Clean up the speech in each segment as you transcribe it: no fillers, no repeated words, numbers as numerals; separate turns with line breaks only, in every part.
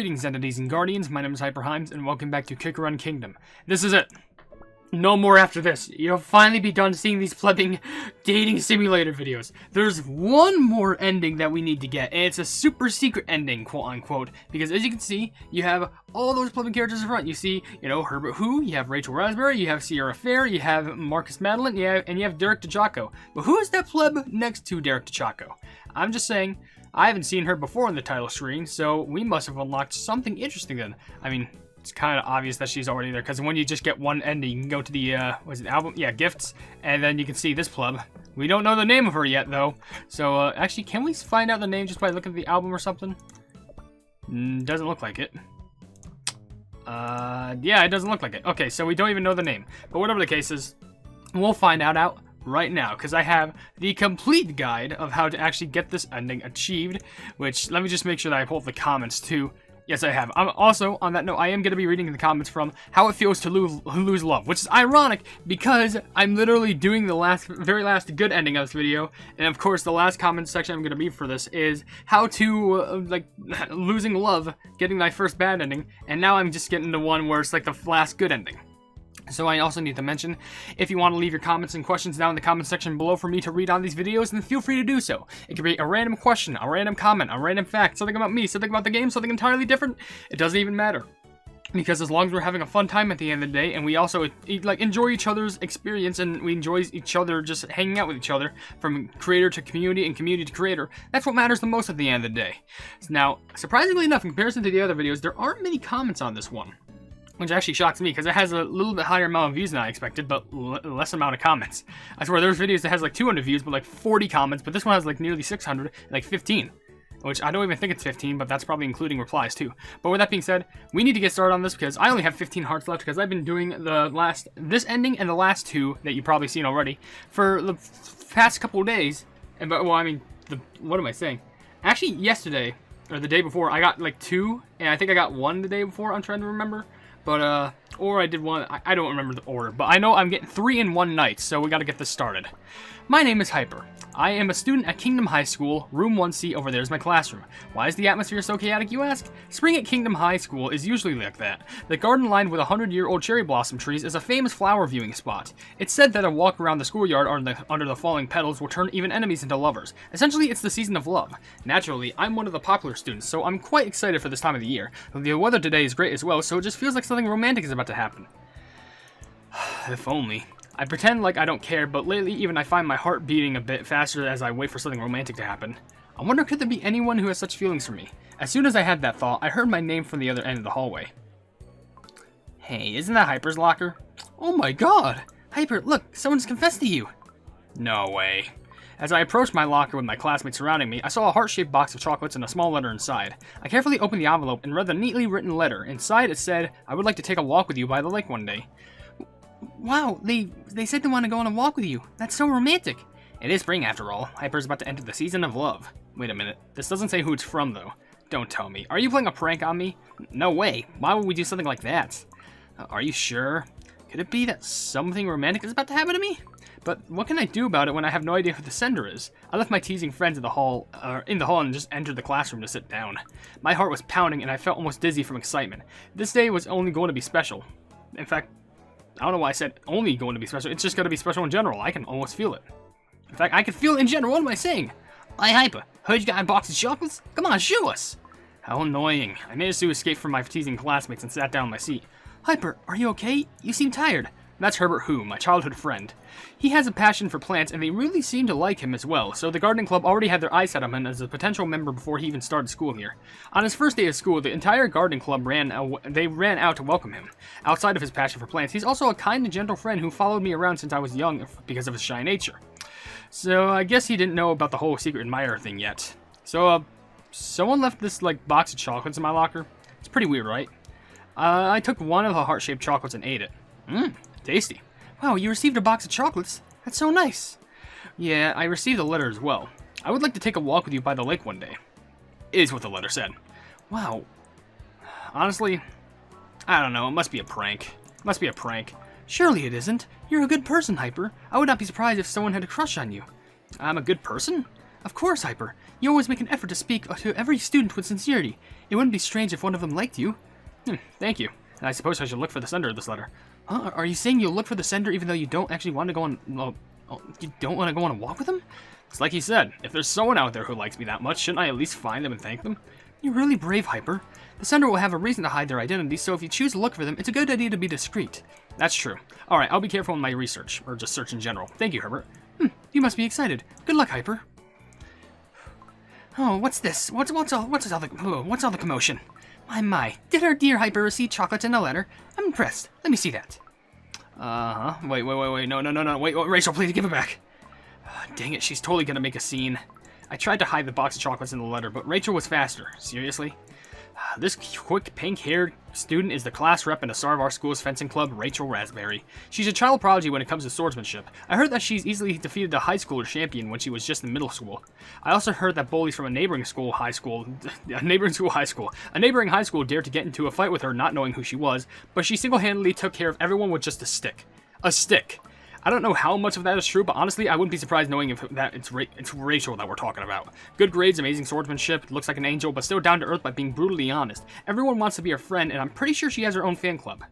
Greetings, entities and guardians. My name is HyperHimes, and welcome back to Kick-A-Run Kingdom. This is it. No more after this. You'll finally be done seeing these plebbing dating simulator videos. There's one more ending that we need to get, and it's a super secret ending, quote-unquote. Because as you can see, you have all those plebbing characters in front. You see, Herbert Who, you have Rachel Raspberry, you have Sierra Fair, you have Marcus Madeline, and you have Derek DeChaco. But who is that pleb next to Derek DeChaco? I'm just saying, I haven't seen her before in the title screen, so we must have unlocked something interesting then. I mean, it's kind of obvious that she's already there, because when you just get one ending, you can go to the, album? Yeah, gifts, and then you can see this pleb. We don't know the name of her yet, though. So, actually, can we find out the name just by looking at the album or something? Doesn't look like it. Yeah, it doesn't look like it. Okay, so we don't even know the name. But whatever the case is, we'll find out right now, because I have the complete guide of how to actually get this ending achieved, which, let me just make sure that I pull up the comments, too. Yes, I have. Also, on that note, I am going to be reading the comments from How It Feels to Lose Love, which is ironic because I'm literally doing the very last good ending of this video, and of course, the last comment section I'm going to read for this is how to, losing love, getting my first bad ending, and now I'm just getting the one where it's like the last good ending. So I also need to mention, if you want to leave your comments and questions down in the comment section below for me to read on these videos, then feel free to do so. It could be a random question, a random comment, a random fact, something about me, something about the game, something entirely different. It doesn't even matter. Because as long as we're having a fun time at the end of the day, and we also enjoy each other's experience, and we enjoy each other just hanging out with each other, from creator to community and community to creator, that's what matters the most at the end of the day. Now, surprisingly enough, in comparison to the other videos, there aren't many comments on this one. Which actually shocks me, because it has a little bit higher amount of views than I expected, but less amount of comments. I swear, there's videos that has like 200 views, but like 40 comments, but this one has like nearly 600, like 15. Which I don't even think it's 15, but that's probably including replies too. But with that being said, we need to get started on this, because I only have 15 hearts left, because I've been doing this ending and the last two that you've probably seen already for the past couple of days. What am I saying? Actually, yesterday, or the day before, I got like 2, and I think I got 1 the day before, I'm trying to remember. But, or I did 1, I don't remember the order, but I know I'm getting 3 in one night, so we gotta get this started. My name is Hyper. I am a student at Kingdom High School, room 1C. Over there is my classroom. Why is the atmosphere so chaotic, you ask? Spring at Kingdom High School is usually like that. The garden lined with 100-year-old cherry blossom trees is a famous flower viewing spot. It's said that a walk around the schoolyard under the falling petals will turn even enemies into lovers. Essentially, it's the season of love. Naturally, I'm one of the popular students, so I'm quite excited for this time of the year. The weather today is great as well, so it just feels like something romantic is about to happen. If only. I pretend like I don't care, but lately even I find my heart beating a bit faster as I wait for something romantic to happen. I wonder, could there be anyone who has such feelings for me? As soon as I had that thought, I heard my name from the other end of the hallway. Hey, isn't that Hyper's locker? Oh my god! Hyper, look, someone's confessed to you! No way. As I approached my locker with my classmates surrounding me, I saw a heart-shaped box of chocolates and a small letter inside. I carefully opened the envelope and read the neatly written letter. Inside it said, I would like to take a walk with you by the lake one day. Wow, they said they want to go on a walk with you. That's so romantic. It is spring after all. Hyper's about to enter the season of love. Wait a minute. This doesn't say who it's from, though. Don't tell me. Are you playing a prank on me? No way. Why would we do something like that? Are you sure? Could it be that something romantic is about to happen to me? But what can I do about it when I have no idea who the sender is? I left my teasing friends in the hall and just entered the classroom to sit down. My heart was pounding and I felt almost dizzy from excitement. This day was only going to be special. In fact, I don't know why I said only going to be special. It's just going to be special in general. I can almost feel it. In fact, I can feel it in general. What am I saying? Hey, Hyper, heard you got a box of chocolates? Come on, show us. How annoying. I managed to escape from my teasing classmates and sat down in my seat. Hyper, are you okay? You seem tired. That's Herbert Who, my childhood friend. He has a passion for plants, and they really seem to like him as well, so the gardening club already had their eyes set on him as a potential member before he even started school here. On his first day of school, the entire gardening club ran out to welcome him. Outside of his passion for plants, he's also a kind and gentle friend who followed me around since I was young because of his shy nature. So I guess he didn't know about the whole secret admirer thing yet. So, someone left this, box of chocolates in my locker. It's pretty weird, right? I took one of the heart-shaped chocolates and ate it. Tasty. Wow, you received a box of chocolates? That's so nice. Yeah, I received a letter as well. I would like to take a walk with you by the lake one day. Is what the letter said. Wow. Honestly, I don't know. It must be a prank. Surely it isn't. You're a good person, Hyper. I would not be surprised if someone had a crush on you. I'm a good person? Of course, Hyper. You always make an effort to speak to every student with sincerity. It wouldn't be strange if one of them liked you. Thank you. And I suppose I should look for the sender of this letter. Are you saying you'll look for the sender even though you don't actually want to go on... Well, you don't want to go on a walk with him? It's like he said, if there's someone out there who likes me that much, shouldn't I at least find them and thank them? You're really brave, Hyper. The sender will have a reason to hide their identity, so if you choose to look for them, it's a good idea to be discreet. That's true. Alright, I'll be careful in my research, or just search in general. Thank you, Herbert. You must be excited. Good luck, Hyper. Oh, what's this? What's all the commotion? My. Did our dear Hyper receive chocolates in a letter? I'm impressed. Let me see that. Wait. No. Wait, Rachel, please give it back. Dang it, she's totally gonna make a scene. I tried to hide the box of chocolates in the letter, but Rachel was faster. Seriously? This quick, pink-haired student is the class rep in a star of our school's fencing club, Rachel Raspberry. She's a child prodigy when it comes to swordsmanship. I heard that she's easily defeated a high schooler champion when she was just in middle school. I also heard that bullies from a neighboring high school dared to get into a fight with her not knowing who she was, but she single-handedly took care of everyone with just a stick. A stick! I don't know how much of that is true, but honestly, I wouldn't be surprised knowing if it's Rachel that we're talking about. Good grades, amazing swordsmanship, looks like an angel, but still down to earth by being brutally honest. Everyone wants to be her friend, and I'm pretty sure she has her own fan club.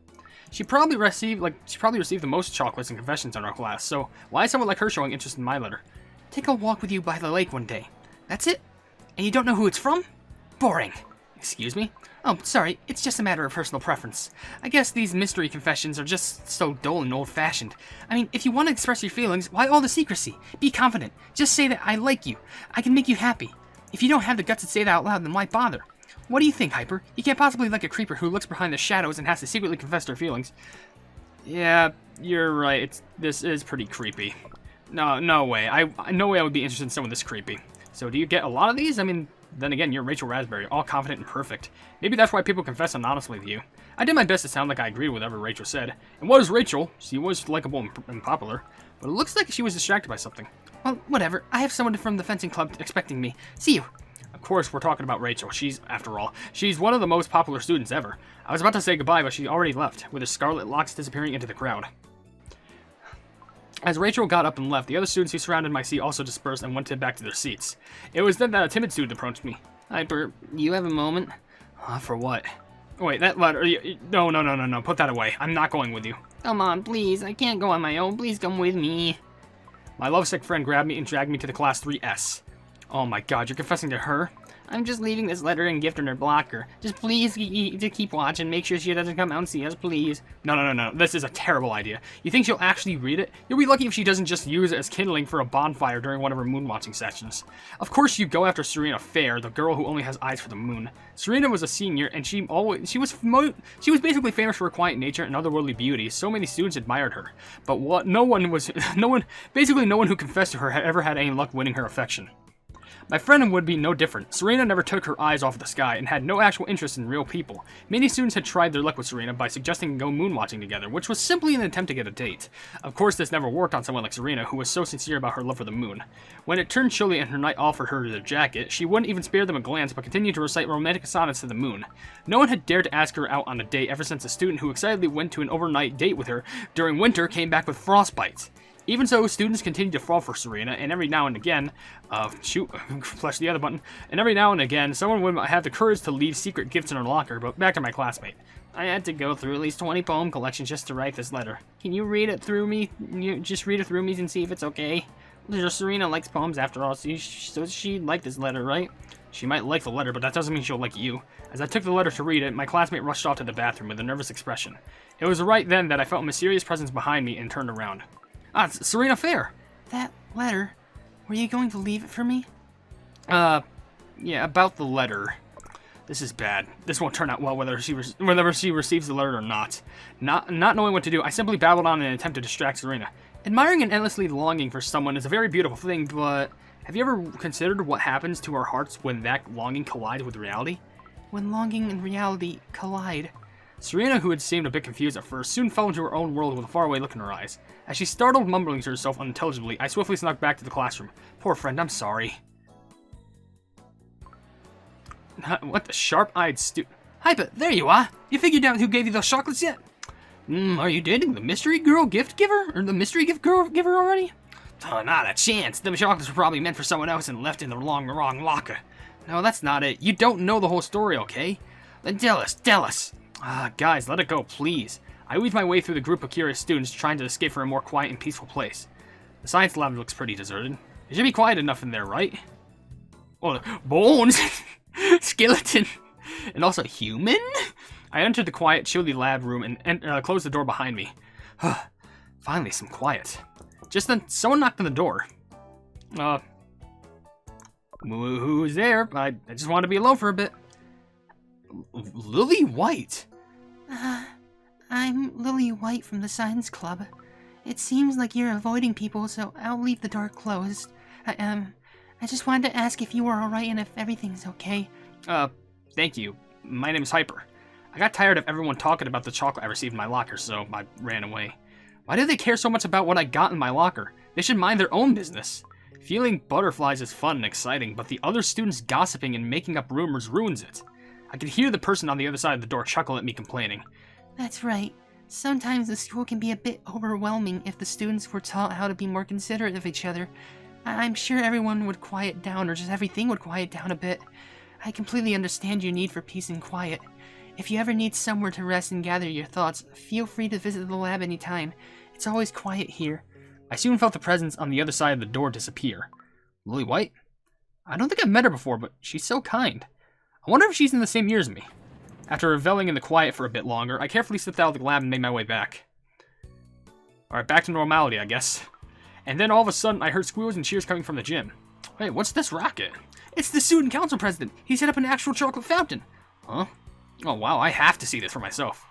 She probably received the most chocolates and confessions in our class, so why is someone like her showing interest in my letter? Take a walk with you by the lake one day. That's it? And you don't know who it's from? Boring. Excuse me? Oh, sorry, it's just a matter of personal preference. I guess these mystery confessions are just so dull and old-fashioned. I mean, if you want to express your feelings, why all the secrecy? Be confident. Just say that I like you. I can make you happy. If you don't have the guts to say that out loud, then why bother? What do you think, Hyper? You can't possibly like a creeper who looks behind the shadows and has to secretly confess their feelings. Yeah, you're right. This is pretty creepy. No way. No way I would be interested in someone this creepy. So do you get a lot of these? I mean... Then again, you're Rachel Raspberry, all confident and perfect. Maybe that's why people confess honestly to you. I did my best to sound like I agreed with whatever Rachel said. And what is Rachel? She was likable and popular, but it looks like she was distracted by something. Well, whatever. I have someone from the fencing club expecting me. See you. Of course, we're talking about Rachel. After all, she's one of the most popular students ever. I was about to say goodbye, but she already left, with her scarlet locks disappearing into the crowd. As Rachel got up and left, the other students who surrounded my seat also dispersed and went back to their seats. It was then that a timid student approached me. Hyper, you have a moment? For what? Wait, that letter... No, put that away. I'm not going with you. Come on, please. I can't go on my own. Please come with me. My lovesick friend grabbed me and dragged me to the class 3S. Oh my god, you're confessing to her? I'm just leaving this letter and gift in her blocker. Just please keep watching. Make sure she doesn't come out and see us, please. No. This is a terrible idea. You think she'll actually read it? You'll be lucky if she doesn't just use it as kindling for a bonfire during one of her moon watching sessions. Of course you go after Serena Fair, the girl who only has eyes for the moon. Serena was a senior, and she was basically famous for her quiet nature and otherworldly beauty. So many students admired her. But basically no one who confessed to her had ever had any luck winning her affection. My friend would be no different. Serena never took her eyes off the sky and had no actual interest in real people. Many students had tried their luck with Serena by suggesting go moon watching together, which was simply an attempt to get a date. Of course, this never worked on someone like Serena, who was so sincere about her love for the moon. When it turned chilly and her knight offered her their jacket, she wouldn't even spare them a glance but continued to recite romantic sonnets to the moon. No one had dared to ask her out on a date ever since a student who excitedly went to an overnight date with her during winter came back with frostbite. Even so, students continued to fall for Serena, and every now and again, flush the other button, and every now and again, someone would have the courage to leave secret gifts in her locker, but back to my classmate. I had to go through at least 20 poem collections just to write this letter. Can you read it through me? Just read it through me and see if it's okay? Serena likes poems after all, so she'd like this letter, right? She might like the letter, but that doesn't mean she'll like you. As I took the letter to read it, my classmate rushed off to the bathroom with a nervous expression. It was right then that I felt a mysterious presence behind me and turned around. It's Serena Fair. That letter? Were you going to leave it for me? Yeah, about the letter. This is bad. This won't turn out well whether she receives the letter or not. Not knowing what to do, I simply babbled on in an attempt to distract Serena. Admiring and endlessly longing for someone is a very beautiful thing, but have you ever considered what happens to our hearts when that longing collides with reality? When longing and reality collide. Serena, who had seemed a bit confused at first, soon fell into her own world with a faraway look in her eyes. As she startled, mumbling to herself unintelligibly, I swiftly snuck back to the classroom. Poor friend, I'm sorry. What the sharp-eyed Hyper, there you are! You figured out who gave you those chocolates yet? Are you dating the mystery girl gift giver? Or the mystery gift girl giver already? Oh, not a chance. Them chocolates were probably meant for someone else and left in the wrong locker. No, that's not it. You don't know the whole story, okay? Then tell us. Guys, let it go, please. I weave my way through the group of curious students trying to escape for a more quiet and peaceful place. The science lab looks pretty deserted. It should be quiet enough in there, right? Oh, bones! Skeleton! And also human? I entered the quiet, chilly lab room and closed the door behind me. Finally, some quiet. Just then, someone knocked on the door. Who's there? I just wanted to be alone for a bit. Lily White?
I'm Lily White from the Science Club. It seems like you're avoiding people, so I'll leave the door closed. I just wanted to ask if you were alright and if everything's okay.
Thank you. My name is Hyper. I got tired of everyone talking about the chocolate I received in my locker, so I ran away. Why do they care so much about what I got in my locker? They should mind their own business. Feeling butterflies is fun and exciting, but the other students gossiping and making up rumors ruins it. I could hear the person on the other side of the door chuckle at me complaining.
That's right. Sometimes the school can be a bit overwhelming if the students were taught how to be more considerate of each other. I'm sure everyone would quiet down, or just everything would quiet down a bit. I completely understand your need for peace and quiet. If you ever need somewhere to rest and gather your thoughts, feel free to visit the lab anytime. It's always quiet here. I soon felt the presence on the other side of the door disappear. Lily White? I don't think I've met her before, but she's so kind. I wonder if she's in the same year as me. After reveling in the quiet for a bit longer, I carefully slipped out of the lab and made my way back. Alright, back to normality, I guess. And then all of a sudden, I heard squeals and cheers coming from the gym. Wait, what's this racket? It's the student council president! He set up an actual chocolate fountain! Huh? Oh wow, I have to see this for myself.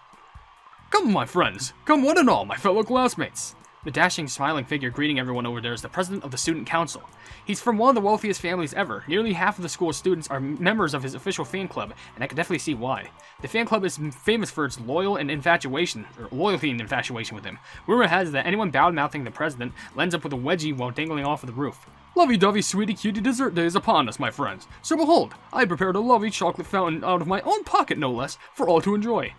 Come, my friends. Come one and all, my fellow classmates. The dashing, smiling figure greeting everyone over there is the president of the student council. He's from one of the wealthiest families ever. Nearly half of the school's students are members of his official fan club, and I can definitely see why. The fan club is famous for its loyalty and infatuation with him. Rumor has it that anyone bad-mouthing the president ends up with a wedgie while dangling off of the roof. Lovey-dovey, sweetie cutie dessert day is upon us, my friends. So behold, I prepared a lovely chocolate fountain out of my own pocket, no less, for all to enjoy.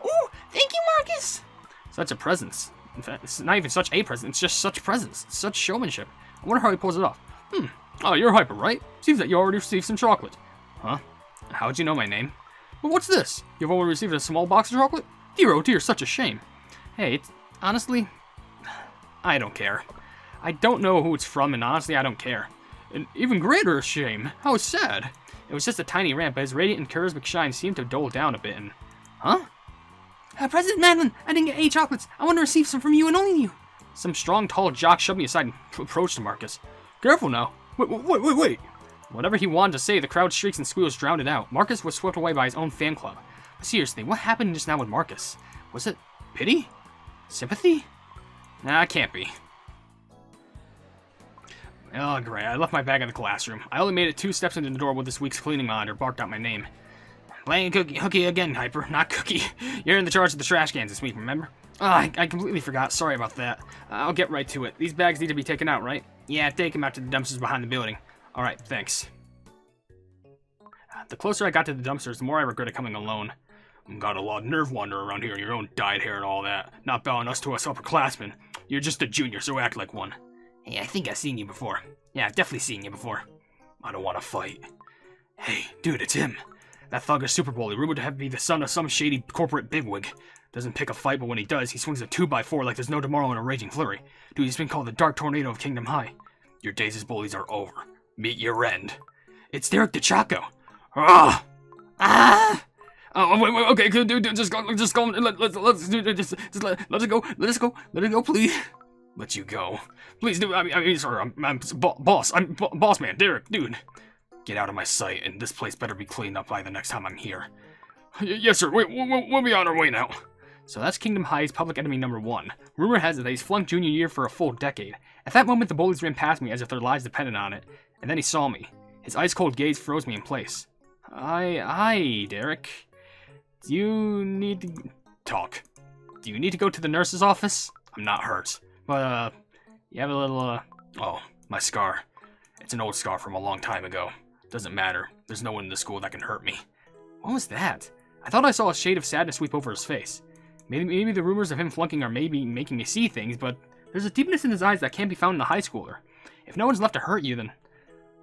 Ooh, thank you, Marcus!
Such a presence. In fact, it's not even such a presence, it's just such presence. Such showmanship. I wonder how he pulls it off. Oh, you're Hyper, right? Seems that you already received some chocolate. Huh? How'd you know my name? But what's this? You've only received a small box of chocolate? Dear, oh dear, such a shame. Hey, honestly, I don't care. I don't know who it's from, and honestly, I don't care. An even greater shame. How sad. It was just a tiny ramp, but his radiant and charismatic shine seemed to dull down a bit, and... Huh?
President Madeline, I didn't get any chocolates. I want to receive some from you and only you.
Some strong, tall jock shoved me aside and approached Marcus. Careful now. Wait. Whatever he wanted to say, the crowd's shrieks and squeals drowned it out. Marcus was swept away by his own fan club. Seriously, what happened just now with Marcus? Was it pity? Sympathy? Nah, it can't be. Oh, great. I left my bag in the classroom. I only made it 2 steps into the door when this week's cleaning monitor barked out my name. Playing hooky again, Hyper. Not Cookie. You're in the charge of the trash cans this week, remember? Oh, I completely forgot. Sorry about that. I'll get right to it. These bags need to be taken out, right? Yeah, take them out to the dumpsters behind the building. Alright, thanks. The closer I got to the dumpsters, the more I regretted coming alone. Got a lot of nerve wander around here, your own dyed hair and all that. Not bowing us to us upperclassmen. You're just a junior, so act like one. Hey, I think I've seen you before. Yeah, I've definitely seen you before. I don't want to fight. Hey, dude, it's him. That thug is Super Bully, rumored to have be the son of some shady corporate bigwig. Doesn't pick a fight, but when he does, he swings a 2x4 like there's no tomorrow in a raging flurry. Dude, he's been called the Dark Tornado of Kingdom High. Your days as bullies are over. Meet your end. It's Derek DeChaco. Ah! Ah! Oh, wait, okay, dude, just go, let's let it go, please. Let you go. Please, dude, I mean, sorry, I'm boss man, Derek, dude. Get out of my sight, and this place better be cleaned up by the next time I'm here. Yes, sir, we'll be on our way now. So that's Kingdom High's public enemy number 1. Rumor has it that he's flunked junior year for a full decade. At that moment, the bullies ran past me as if their lives depended on it, and then he saw me. His ice-cold gaze froze me in place. Aye, Derek. Do you need to talk? Do you need to go to the nurse's office? I'm not hurt, but, you have a little, oh, my scar. It's an old scar from a long time ago. Doesn't matter. There's no one in the school that can hurt me. What was that? I thought I saw a shade of sadness sweep over his face. Maybe the rumors of him flunking are maybe making me see things, but There's a deepness in his eyes that can't be found in a high schooler. If no one's left to hurt you, then...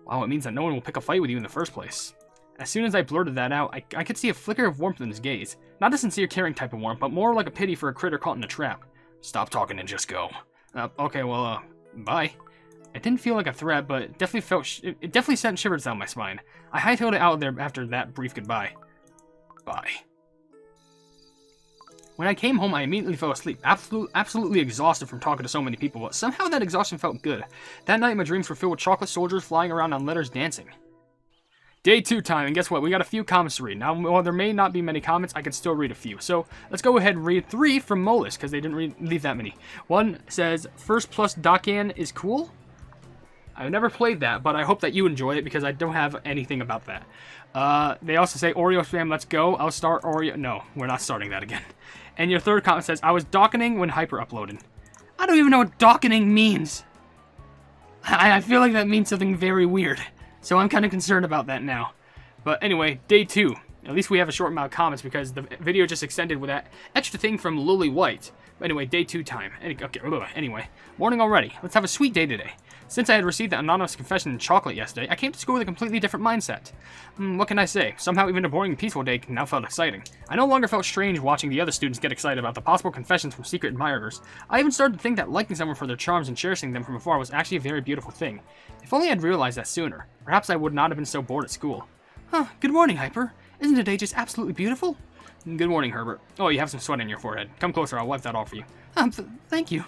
Wow, it means that no one will pick a fight with you in the first place. As soon as I blurted that out, I could see a flicker of warmth in his gaze. Not a sincere, caring type of warmth, but more like a pity for a critter caught in a trap. Stop talking and just go. Okay, well, bye. It didn't feel like a threat, but it definitely sent shivers down my spine. I hightailed it out of there after that brief goodbye. Bye. When I came home, I immediately fell asleep, absolutely exhausted from talking to so many people, but somehow that exhaustion felt good. That night, my dreams were filled with chocolate soldiers flying around on letters dancing. Day 2 time, and guess what? We got a few comments to read. Now, while there may not be many comments, I can still read a few. So, let's go ahead and read 3 from Molus, because they didn't leave that many. One says, First Plus Dakan is cool? I've never played that, but I hope that you enjoy it, because I don't have anything about that. They also say, Oreo spam, let's go. I'll start Oreo. No, we're not starting that again. And your third comment says, I was dockening when Hyper uploaded. I don't even know what dockening means. I feel like that means something very weird. So I'm kind of concerned about that now. But anyway, day 2. At least we have a short amount of comments because the video just extended with that extra thing from Lily White. But anyway, day 2 time. Anyway, morning already. Let's have a sweet day today. Since I had received that anonymous confession in chocolate yesterday, I came to school with a completely different mindset. What can I say? Somehow even a boring and peaceful day now felt exciting. I no longer felt strange watching the other students get excited about the possible confessions from secret admirers. I even started to think that liking someone for their charms and cherishing them from afar was actually a very beautiful thing. If only I'd realized that sooner, perhaps I would not have been so bored at school. Good morning, Hyper. Isn't today just absolutely beautiful? Good morning, Herbert. Oh, you have some sweat on your forehead. Come closer, I'll wipe that off for you. Thank you.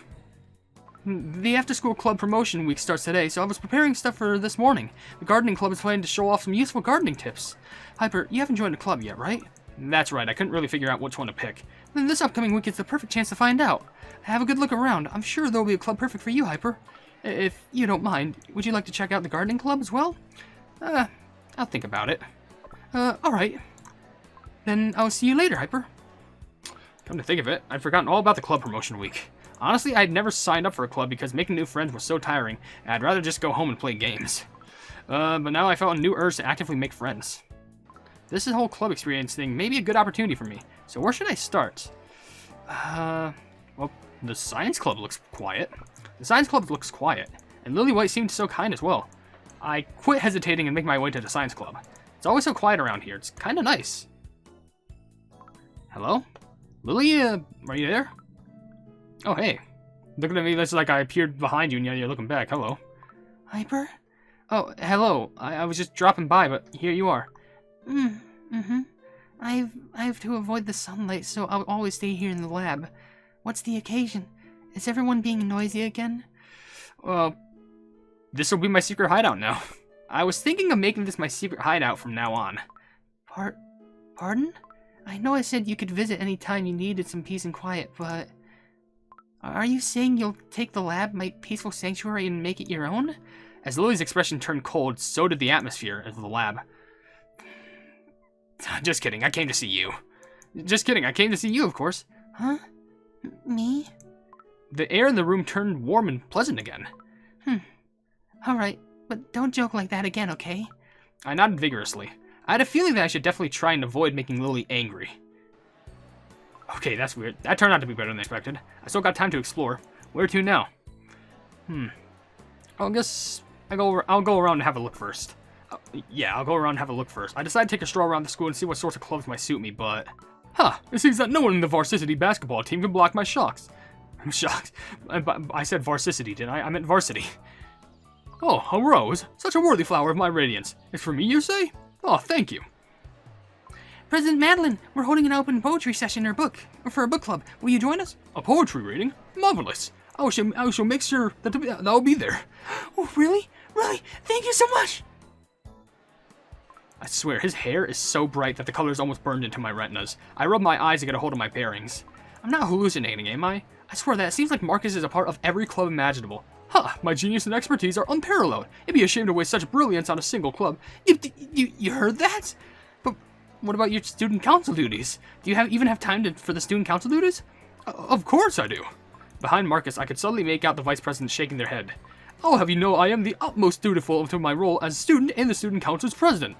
The after-school club promotion week starts today, so I was preparing stuff for this morning. The gardening club is planning to show off some useful gardening tips. Hyper, you haven't joined the club yet, right? That's right, I couldn't really figure out which one to pick. Then this upcoming week is the perfect chance to find out. Have a good look around. I'm sure there'll be a club perfect for you, Hyper. If you don't mind, would you like to check out the gardening club as well? I'll think about it. Alright. Then I'll see you later, Hyper. Come to think of it, I'd forgotten all about the club promotion week. Honestly, I'd never signed up for a club because making new friends was so tiring, and I'd rather just go home and play games. But now I felt a new urge to actively make friends. This whole club experience thing may be a good opportunity for me, so where should I start? Well, the science club looks quiet. And Lily White seemed so kind as well. I quit hesitating and make my way to the science club. It's always so quiet around here, it's kinda nice. Hello? Lily, are you there? Oh, hey. Looking at me, it's like I appeared behind you and you're looking back. Hello. Hyper? Oh, hello. I was just dropping by, but here you are. I have to avoid the sunlight, so I'll always stay here in the lab. What's the occasion? Is everyone being noisy again? Well, this will be my secret hideout now. I was thinking of making this my secret hideout from now on. Pardon? I know I said you could visit any time you needed some peace and quiet, but... Are you saying you'll take the lab, my peaceful sanctuary, and make it your own? As Lily's expression turned cold, so did the atmosphere of the lab. Just kidding, I came to see you. Just kidding, I came to see you, of course. Huh? Me? The air in the room turned warm and pleasant again. Alright, but don't joke like that again, okay? I nodded vigorously. I had a feeling that I should definitely try and avoid making Lily angry. Okay, that's weird. That turned out to be better than expected. I still got time to explore. Where to now? I guess I'll go around and have a look first. I'll go around and have a look first. I decided to take a stroll around the school and see what sorts of clubs might suit me, but... It seems that no one in the varsity basketball team can block my shots. I'm shocked. I said varsity, didn't I? I meant varsity. Oh, a rose. Such a worthy flower of my radiance. It's for me, you say? Oh, thank you. President Madeline, we're holding an open poetry session for a book club. Will you join us? A poetry reading? Marvelous. I shall make sure that I'll be there. Oh, really? Really? Thank you so much. I swear, his hair is so bright that the color is almost burned into my retinas. I rub my eyes to get a hold of my bearings. I'm not hallucinating, am I? I swear that it seems like Marcus is a part of every club imaginable. My genius and expertise are unparalleled. It'd be a shame to waste such brilliance on a single club. You heard that? But what about your student council duties? Do you even have time for the student council duties? Of course I do. Behind Marcus, I could suddenly make out the vice president shaking their head. I'll have you know I am the utmost dutiful to my role as a student and the student council's president.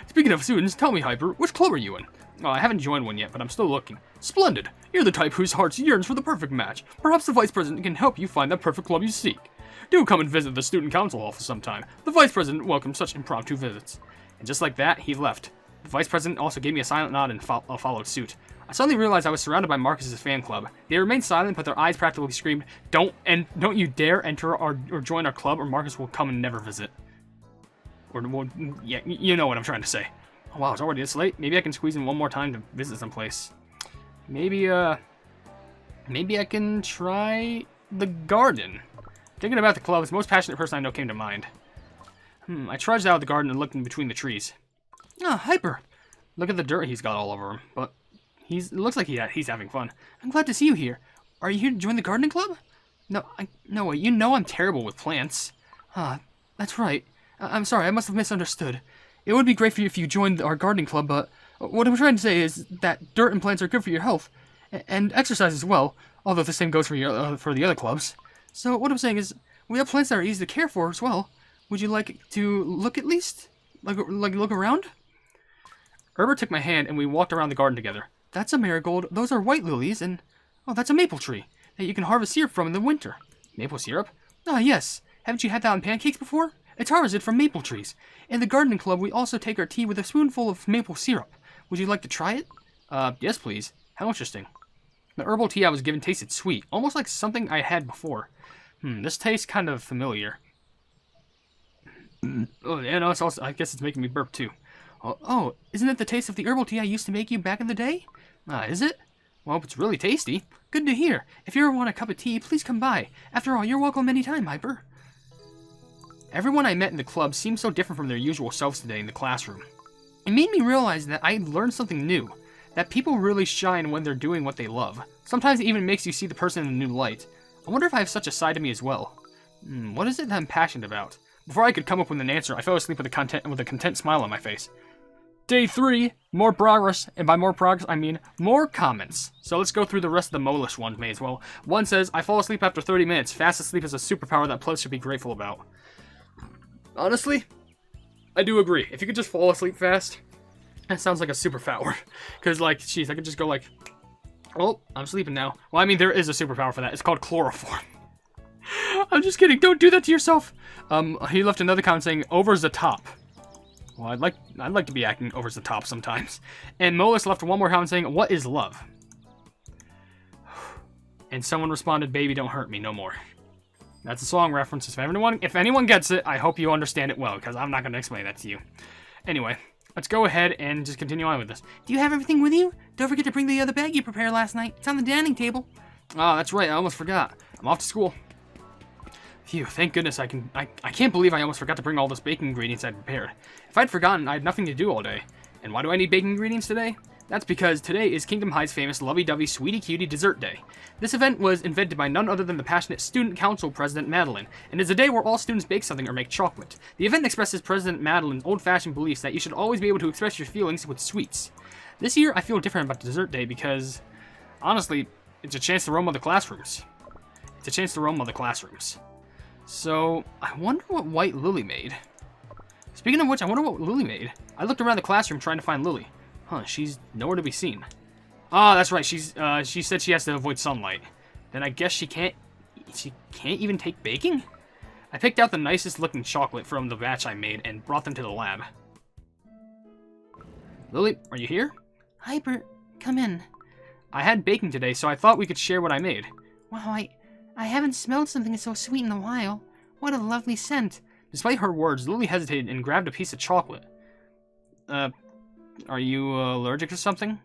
Speaking of students, tell me, Hyper, which club are you in? Oh, I haven't joined one yet, but I'm still looking. Splendid! You're the type whose heart yearns for the perfect match. Perhaps the Vice President can help you find that perfect club you seek. Do come and visit the Student Council office sometime. The Vice President welcomes such impromptu visits. And just like that, he left. The Vice President also gave me a silent nod and followed suit. I suddenly realized I was surrounded by Marcus's fan club. They remained silent, but their eyes practically screamed, Don't you dare enter or join our club, or Marcus will come and never visit. Or, well, yeah, you know what I'm trying to say. Oh, wow, it's already this late? Maybe I can squeeze in one more time to visit someplace. Maybe I can try the garden. Thinking about the club, the most passionate person I know came to mind. I trudged out of the garden and looked in between the trees. Ah, Hyper! Look at the dirt he's got all over him, but it looks like he's having fun. I'm glad to see you here. Are you here to join the gardening club? No way, you know I'm terrible with plants. Ah, that's right. I'm sorry, I must have misunderstood. It would be great for you if you joined our gardening club, but what I'm trying to say is that dirt and plants are good for your health, and exercise as well, although the same goes for the other clubs. So what I'm saying is, we have plants that are easy to care for as well. Would you like to look at least? Like look around? Herbert took my hand and we walked around the garden together. That's a marigold, those are white lilies, and oh, that's a maple tree that you can harvest syrup from in the winter. Maple syrup? Ah, yes. Haven't you had that on pancakes before? It's harvested from maple trees. In the gardening club, we also take our tea with a spoonful of maple syrup. Would you like to try it? Yes, please. How interesting. The herbal tea I was given tasted sweet, almost like something I had before. This tastes kind of familiar. Oh, and also, I guess it's making me burp too. Oh, isn't it the taste of the herbal tea I used to make you back in the day? Is it? Well, it's really tasty. Good to hear. If you ever want a cup of tea, please come by. After all, you're welcome anytime, Hyper. Everyone I met in the club seemed so different from their usual selves today in the classroom. It made me realize that I learned something new. That people really shine when they're doing what they love. Sometimes it even makes you see the person in a new light. I wonder if I have such a side to me as well. What is it that I'm passionate about? Before I could come up with an answer, I fell asleep with a content smile on my face. Day 3, more progress, and by more progress, I mean more comments. So let's go through the rest of the Molish ones, may as well. One says, I fall asleep after 30 minutes. Fast asleep is a superpower that players should be grateful about. Honestly, I do agree. If you could just fall asleep fast, that sounds like a superpower. Because, like, jeez, I could just go like, oh, I'm sleeping now. Well, I mean, there is a superpower for that. It's called chloroform. I'm just kidding. Don't do that to yourself. He left another comment saying, over the top. Well, I'd like to be acting over the top sometimes. And Molus left one more comment saying, what is love? And someone responded, baby, don't hurt me no more. That's a song reference. If anyone gets it, I hope you understand it well, because I'm not going to explain that to you. Anyway, let's go ahead and just continue on with this.
Do you have everything with you? Don't forget to bring the other bag you prepared last night. It's on the dining table.
Oh, that's right. I almost forgot. I'm off to school. Phew, thank goodness I can't believe I almost forgot to bring all those baking ingredients I'd prepared. If I'd forgotten, I had nothing to do all day. And why do I need baking ingredients today? That's because today is Kingdom High's famous lovey-dovey sweetie cutie dessert day. This event was invented by none other than the passionate Student Council President Madeline, and is a day where all students bake something or make chocolate. The event expresses President Madeline's old-fashioned beliefs that you should always be able to express your feelings with sweets. This year, I feel different about dessert day because, honestly, it's a chance to roam other classrooms. So, I wonder what White Lily made. Speaking of which, I wonder what Lily made. I looked around the classroom trying to find Lily. Huh, she's nowhere to be seen. Ah, that's right, she said she has to avoid sunlight. Then I guess she can't even take baking? I picked out the nicest looking chocolate from the batch I made and brought them to the lab. Lily, are you here?
Hyper, come in.
I had baking today, so I thought we could share what I made.
Wow, I haven't smelled something so sweet in a while. What a lovely scent.
Despite her words, Lily hesitated and grabbed a piece of chocolate. Are you allergic to something?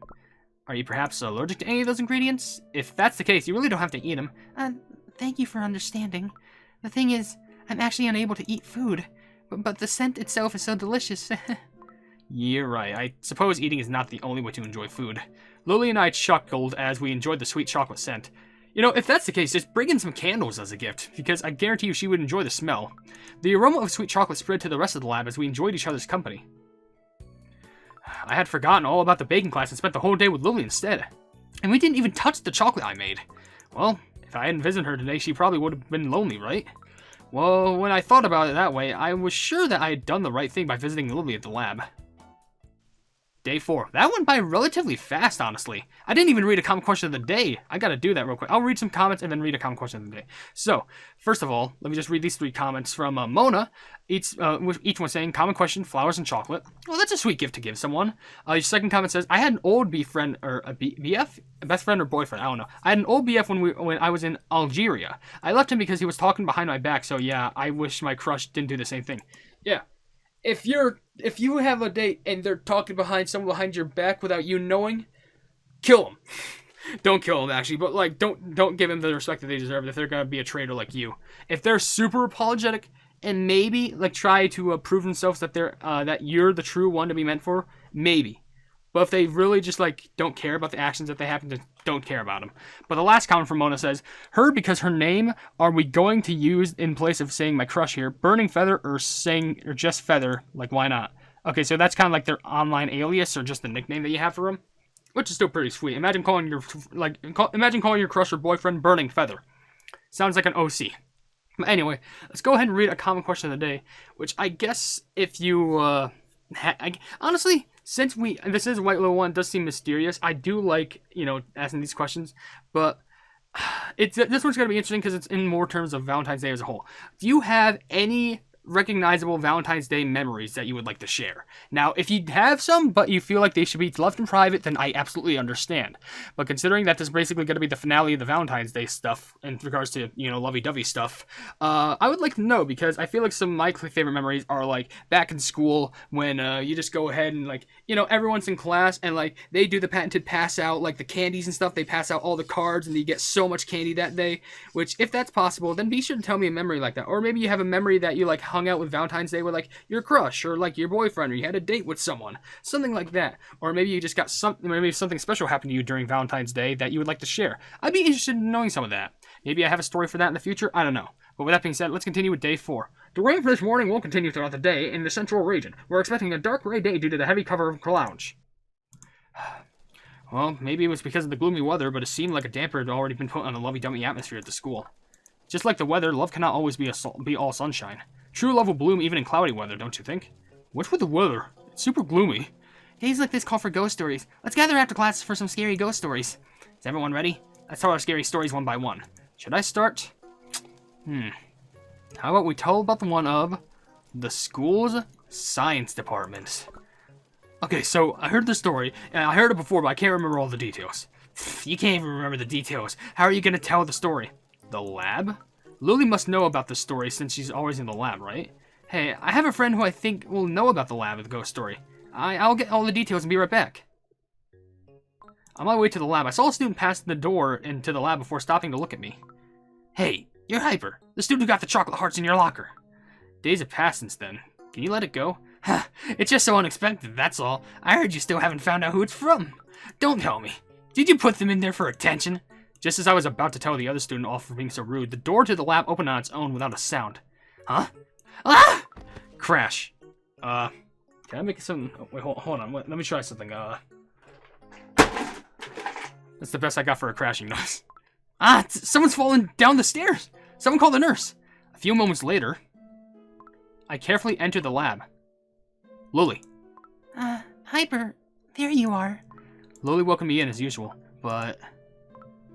Are you perhaps allergic to any of those ingredients? If that's the case, you really don't have to eat them.
Thank you for understanding. The thing is, I'm actually unable to eat food, but the scent itself is so delicious.
You're right. I suppose eating is not the only way to enjoy food. Lily and I chuckled as we enjoyed the sweet chocolate scent. You know, if that's the case, just bring in some candles as a gift, because I guarantee you she would enjoy the smell. The aroma of sweet chocolate spread to the rest of the lab as we enjoyed each other's company. I had forgotten all about the baking class and spent the whole day with Lily instead. And we didn't even touch the chocolate I made. Well, if I hadn't visited her today, she probably would have been lonely, right? Well, when I thought about it that way, I was sure that I had done the right thing by visiting Lily at the lab. Day Day 4. That went by relatively fast, honestly. I didn't even read a common question of the day. I gotta do that real quick. I'll read some comments and then read a common question of the day. So, first of all, let me just read these 3 comments from Mona. Each one saying, common question, flowers and chocolate. Well, that's a sweet gift to give someone. Your second comment says, I had an old BF, a best friend or boyfriend, I don't know. I had an old BF when I was in Algeria. I left him because he was talking behind my back, so yeah, I wish my crush didn't do the same thing. Yeah. If you have a date and they're talking behind someone behind your back without you knowing, kill them. Don't kill them, actually, but like don't give them the respect that they deserve if they're gonna be a traitor like you. If they're super apologetic and maybe like try to prove themselves that they're that you're the true one to be meant for, maybe. But if they really just like don't care about the actions that they happen to, don't care about them. But the last comment from Mona says, her because her name are we going to use in place of saying my crush here, burning feather or just feather, like why not? Okay, so that's kind of like their online alias or just the nickname that you have for them, which is still pretty sweet. Imagine calling your crush or boyfriend burning feather. Sounds like an OC. But anyway, let's go ahead and read a common question of the day, which I guess if you honestly, since this is White Little One, it does seem mysterious. I do like, asking these questions, but this one's going to be interesting because it's in more terms of Valentine's Day as a whole. Do you have any recognizable Valentine's Day memories that you would like to share? Now, if you have some, but you feel like they should be left in private, then I absolutely understand. But considering that this is basically going to be the finale of the Valentine's Day stuff in regards to, lovey-dovey stuff, I would like to know, because I feel like some of my favorite memories are like back in school when you just go ahead and like, everyone's in class and like they do the patented pass out, like the candies and stuff. They pass out all the cards and you get so much candy that day, which if that's possible, then be sure to tell me a memory like that. Or maybe you have a memory that you like hung out with Valentine's Day with like your crush or like your boyfriend, or you had a date with someone, something like that. Or maybe you just got maybe something special happened to you during Valentine's Day that you would like to share. I'd be interested in knowing some of that. Maybe I have a story for that in the future. I don't know. But with that being said, let's continue with Day 4. The rain for this morning will continue throughout the day in the central region. We're expecting a dark gray day due to the heavy cover of clouds. Well, maybe it was because of the gloomy weather, but it seemed like a damper had already been put on the lovey-dovey atmosphere at the school. Just like the weather, love cannot always be all sunshine. True love will bloom even in cloudy weather, don't you think? What's with the weather? It's super gloomy.
Days like this call for ghost stories. Let's gather after class for some scary ghost stories.
Is everyone ready? Let's tell our scary stories one by one. Should I start? How about we tell about the one of the school's science department? Okay, so I heard the story, and I heard it before, but I can't remember all the details. You can't even remember the details. How are you going to tell the story? The lab? Lily must know about the story since she's always in the lab, right? Hey, I have a friend who I think will know about the lab of the ghost story. I'll get all the details and be right back. On my way to the lab, I saw a student pass the door into the lab before stopping to look at me. Hey, you're Hyper, the student who got the chocolate hearts in your locker. Days have passed since then. Can you let it go? It's just so unexpected, that's all. I heard you still haven't found out who it's from. Don't tell me. Did you put them in there for attention? Just as I was about to tell the other student off for being so rude, the door to the lab opened on its own without a sound. Huh? Ah! Crash. Can I make something? Oh, wait, hold on. Let me try something. That's the best I got for a crashing noise. Someone's fallen down the stairs. Someone call the nurse. A few moments later, I carefully entered the lab. Lily.
Hyper, there you are.
Lily welcomed me in as usual, but...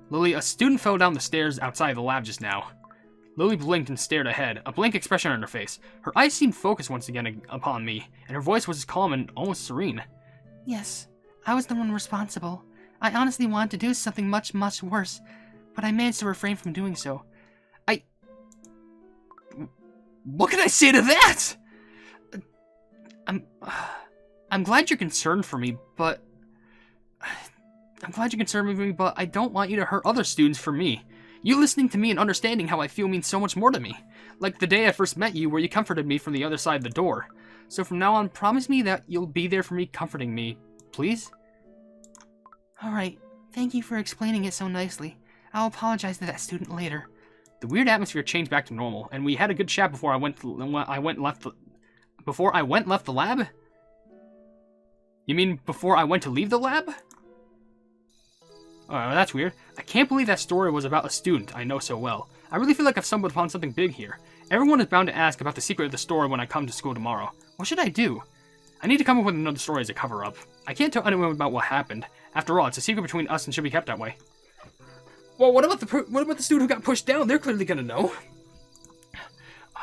Lily, a student fell down the stairs outside the lab just now. Lily blinked and stared ahead, a blank expression on her face. Her eyes seemed focused once again upon me, and her voice was calm and almost serene.
Yes, I was the one responsible. I honestly wanted to do something much, much worse, but I managed to refrain from doing so.
What can I say to that?
I'm glad you're concerned for me, but... I don't want you to hurt other students for me. You listening to me and understanding how I feel means so much more to me. Like the day I first met you, where you comforted me from the other side of the door. So from now on, promise me that you'll be there for me, comforting me, please? Alright, thank you for explaining it so nicely. I'll apologize to that student later.
The weird atmosphere changed back to normal, and we had a good chat before I went left the lab? You mean before I went to leave the lab? Oh, that's weird. I can't believe that story was about a student I know so well. I really feel like I've stumbled upon something big here. Everyone is bound to ask about the secret of the story when I come to school tomorrow. What should I do? I need to come up with another story as a cover-up. I can't tell anyone about what happened. After all, it's a secret between us and should be kept that way. Well, what about the student who got pushed down? They're clearly gonna know.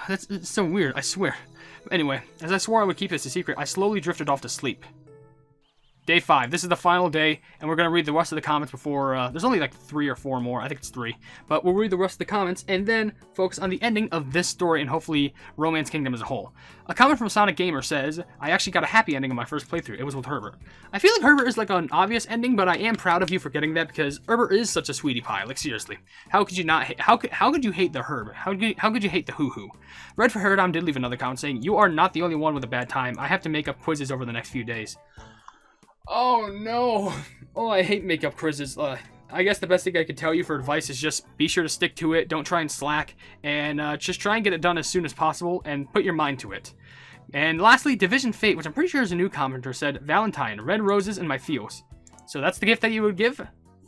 That's so weird, I swear. Anyway, as I swore I would keep this a secret, I slowly drifted off to sleep. Day 5. This is the final day, and we're going to read the rest of the comments before... there's only like 3 or 4 more. I think it's 3. But we'll read the rest of the comments, and then focus on the ending of this story and hopefully Romance Kingdom as a whole. A comment from Sonic Gamer says, I actually got a happy ending in my first playthrough. It was with Herbert. I feel like Herbert is like an obvious ending, but I am proud of you for getting that because Herbert is such a sweetie pie. Like, seriously. How could you not... How could you hate the Herb? How could you hate the hoo-hoo? Red for Herodom did leave another comment saying, you are not the only one with a bad time. I have to make up quizzes over the next few days. Oh no! Oh, I hate makeup quizzes. I guess the best thing I could tell you for advice is just be sure to stick to it, don't try and slack, and just try and get it done as soon as possible, and put your mind to it. And lastly, Division Fate, which I'm pretty sure is a new commenter, said, Valentine, red roses and my feels. So that's the gift that you would give?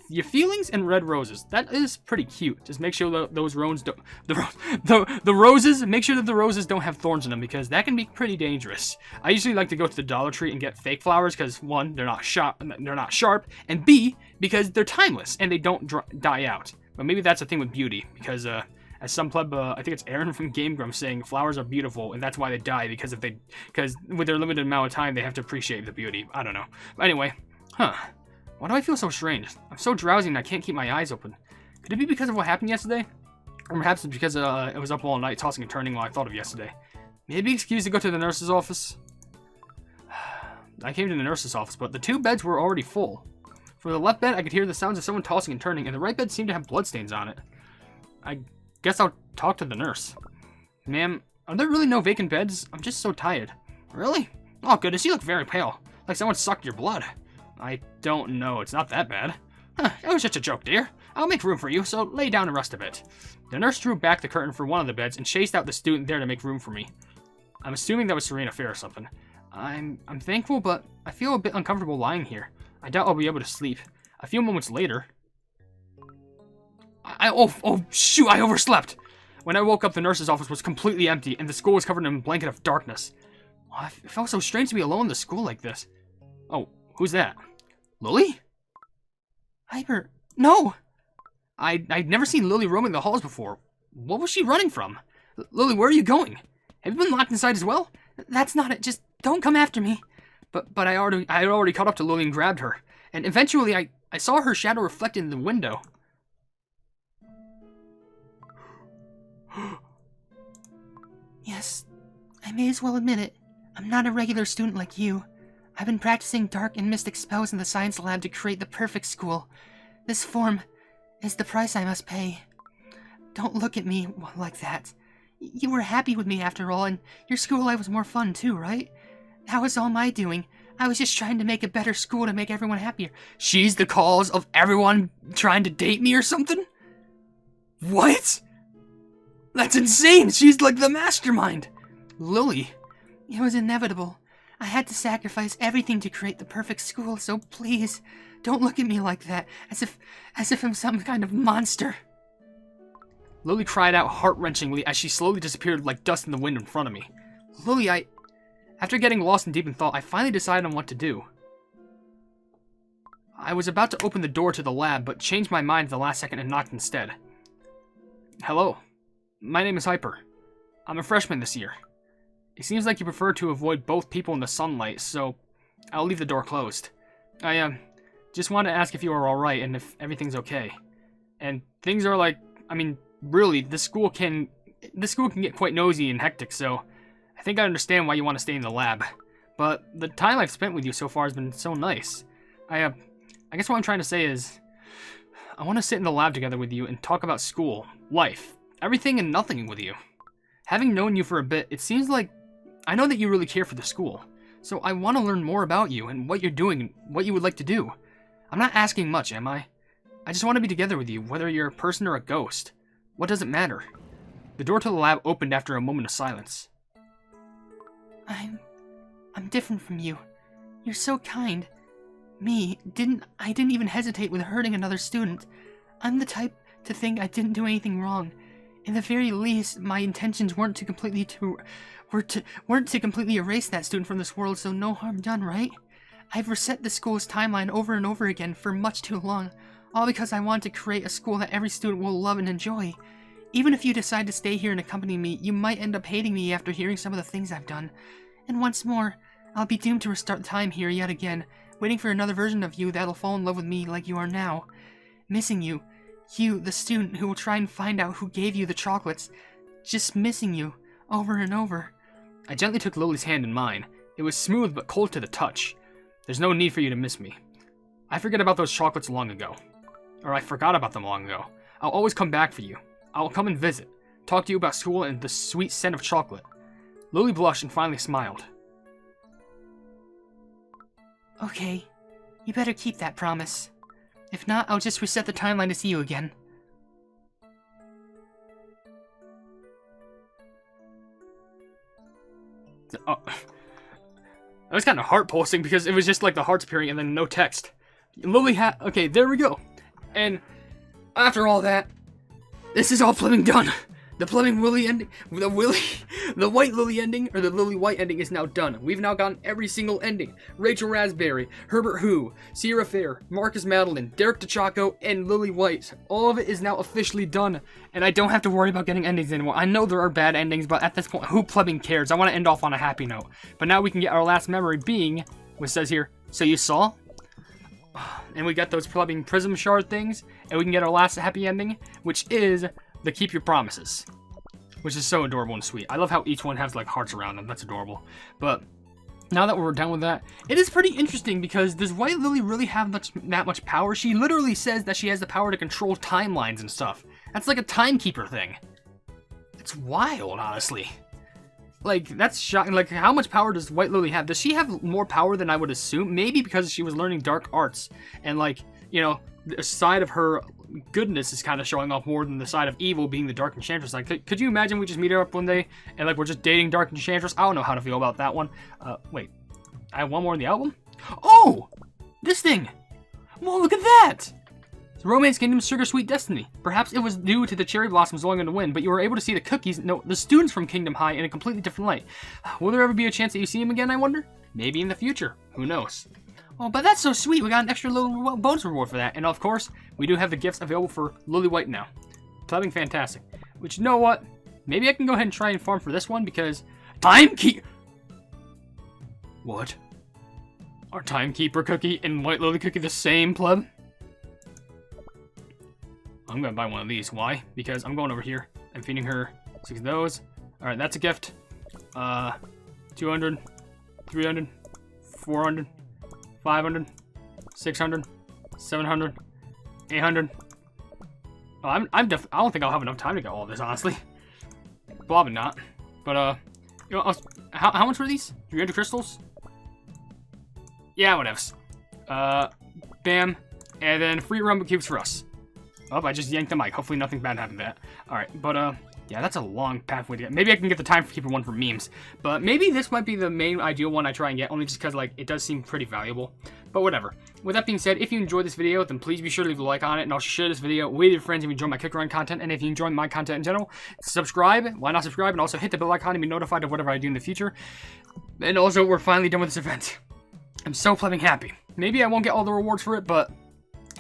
Your feelings and red roses. That is pretty cute. Just make sure those roses don't... The roses, make sure that the roses don't have thorns in them because that can be pretty dangerous. I usually like to go to the Dollar Tree and get fake flowers because 1, they're not sharp, and B, because they're timeless and they don't die out. But maybe that's a thing with beauty because as some pleb, I think it's Aaron from Game Grumps saying flowers are beautiful and that's why they die because with their limited amount of time they have to appreciate the beauty. I don't know. But anyway, why do I feel so strange? I'm so drowsy and I can't keep my eyes open. Could it be because of what happened yesterday? Or perhaps it's because I was up all night tossing and turning while I thought of yesterday. Maybe excuse to go to the nurse's office? I came to the nurse's office, but the 2 beds were already full. From the left bed, I could hear the sounds of someone tossing and turning, and the right bed seemed to have bloodstains on it. I guess I'll talk to the nurse. Ma'am, are there really no vacant beds? I'm just so tired. Really? Oh goodness, you look very pale. Like someone sucked your blood. I don't know, it's not that bad. It was just a joke, dear. I'll make room for you, so lay down and rest a bit. The nurse drew back the curtain for one of the beds and chased out the student there to make room for me. I'm assuming that was Serena Fair or something. I'm thankful, but I feel a bit uncomfortable lying here. I doubt I'll be able to sleep. A few moments later... Oh shoot, I overslept! When I woke up, the nurse's office was completely empty, and the school was covered in a blanket of darkness. Oh, it felt so strange to be alone in the school like this. Oh, who's that? Lily?
Hyper, no!
I'd never seen Lily roaming the halls before. What was she running from? Lily, where are you going? Have you been locked inside as well?
That's not it, just don't come after me.
But I had already caught up to Lily and grabbed her. And eventually I saw her shadow reflected in the window.
Yes, I may as well admit it. I'm not a regular student like you. I've been practicing dark and mystic spells in the science lab to create the perfect school. This form is the price I must pay. Don't look at me like that. You were happy with me after all, and your school life was more fun too, right? That was all my doing. I was just trying to make a better school to make everyone happier.
She's the cause of everyone trying to date me or something? What? That's insane! She's like the mastermind! Lily.
It was inevitable. I had to sacrifice everything to create the perfect school, so please, don't look at me like that, as if I'm some kind of monster.
Lily cried out heart-wrenchingly as she slowly disappeared like dust in the wind in front of me. Lily, After getting lost and deep in thought, I finally decided on what to do. I was about to open the door to the lab, but changed my mind at the last second and knocked instead. Hello. My name is Hyper. I'm a freshman this year. It seems like you prefer to avoid both people in the sunlight, so I'll leave the door closed. I, just wanted to ask if you are alright and if everything's okay. And things are like, really, the school can get quite nosy and hectic, so I think I understand why you want to stay in the lab. But the time I've spent with you so far has been so nice. I guess what I'm trying to say is, I want to sit in the lab together with you and talk about school, life, everything and nothing with you. Having known you for a bit, it seems like I know that you really care for the school. So I want to learn more about you and what you're doing and what you would like to do. I'm not asking much, am I? I just want to be together with you, whether you're a person or a ghost. What does it matter? The door to the lab opened after a moment of silence.
I'm different from you. You're so kind. I didn't even hesitate with hurting another student. I'm the type to think I didn't do anything wrong. In the very least, my intentions weren't to completely erase that student from this world, so no harm done, right? I've reset the school's timeline over and over again for much too long, all because I want to create a school that every student will love and enjoy. Even if you decide to stay here and accompany me, you might end up hating me after hearing some of the things I've done. And once more, I'll be doomed to restart time here yet again, waiting for another version of you that'll fall in love with me like you are now. Missing you. You, the student who will try and find out who gave you the chocolates. Just missing you, over and over.
I gently took Lily's hand in mine. It was smooth but cold to the touch. There's no need for you to miss me. I forget about those chocolates long ago. Or I forgot about them long ago. I'll always come back for you. I'll come and visit. Talk to you about school and the sweet scent of chocolate. Lily blushed and finally smiled.
Okay. You better keep that promise. If not, I'll just reset the timeline to see you again.
Oh. That was kind of heart pulsing because it was just like the hearts appearing and then no text. Lily had... Okay, there we go. And after all that, this is all plumbing done. The plumbing Willy ending, the white Lily ending, or the Lily White ending is now done. We've now gotten every single ending. Rachel Raspberry, Herbert Who, Sierra Fair, Marcus Madeline, Derek DeChaco, and Lily White. All of it is now officially done, and I don't have to worry about getting endings anymore. I know there are bad endings, but at this point, who plumbing cares? I want to end off on a happy note. But now we can get our last memory being, which says here, so you saw? And we got those plumbing prism shard things, and we can get our last happy ending, which is the keep your promises, which is so adorable and sweet. I love how each one has like hearts around them. That's adorable. But now that we're done with that, it is pretty interesting because does White Lily really have that much power? She literally says that she has the power to control timelines and stuff. That's like a timekeeper thing. It's wild, honestly. Like, that's shocking. Like, how much power does White Lily have? Does she have more power than I would assume? Maybe because she was learning dark arts and, like, you know, the side of her goodness is kind of showing off more than the side of evil being the Dark Enchantress. Like, could you imagine we just meet her up one day and, like, we're just dating Dark Enchantress? I don't know how to feel about that one. Wait. I have one more in the album? Oh! This thing! Well, look at that! Romance Kingdom's Sugar Sweet Destiny. Perhaps it was due to the cherry blossoms blowing in the wind, but you were able to see the cookies, no, the students from Kingdom High in a completely different light. Will there ever be a chance that you see him again, I wonder? Maybe in the future. Who knows? Oh, but that's so sweet. We got an extra little bonus reward for that. And of course, we do have the gifts available for Lily White now. Plumbing fantastic. Which, you know what? Maybe I can go ahead and try and farm for this one because What? Are Timekeeper Cookie and White Lily Cookie the same, pleb? I'm gonna buy one of these. Why? Because I'm going over here. I'm feeding her 6 of those. Alright, that's a gift. 200, 300, 400, 500, 600, 700, 800. Oh, I don't think I'll have enough time to get all of this, honestly. Probably not. But, you know, how much were these? 300 crystals? Yeah, whatevs. Bam. And then free rumble cubes for us. Oh, I just yanked the mic. Hopefully nothing bad happened to that. Alright, but, yeah, that's a long pathway to get. Maybe I can get the Timekeeper one for memes. But maybe this might be the main ideal one I try and get, only just because, like, it does seem pretty valuable. But whatever. With that being said, if you enjoyed this video, then please be sure to leave a like on it, and also share this video with your friends if you enjoy my kick-around content, and if you enjoy my content in general, subscribe. Why not subscribe? And also hit the bell icon to be notified of whatever I do in the future. And also, we're finally done with this event. I'm so flipping happy. Maybe I won't get all the rewards for it, but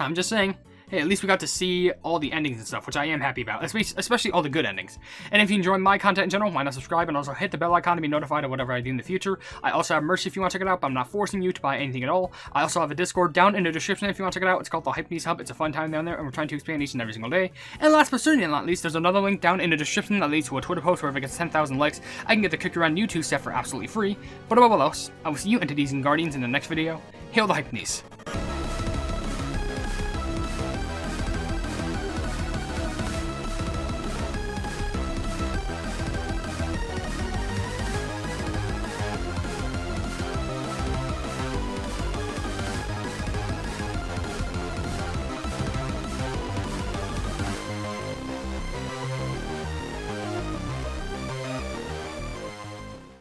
I'm just saying, hey, at least we got to see all the endings and stuff, which I am happy about, especially all the good endings. And if you enjoy my content in general, why not subscribe and also hit the bell icon to be notified of whatever I do in the future. I also have merch if you want to check it out, but I'm not forcing you to buy anything at all. I also have a Discord down in the description if you want to check it out. It's called the Hypenese Hub. It's a fun time down there, and we're trying to expand each and every single day. And last but certainly not least, there's another link down in the description that leads to a Twitter post where if it gets 10,000 likes, I can get the Kick Around YouTube set for absolutely free. But above all else, I will see you entities and guardians in the next video. Hail the Hypenese.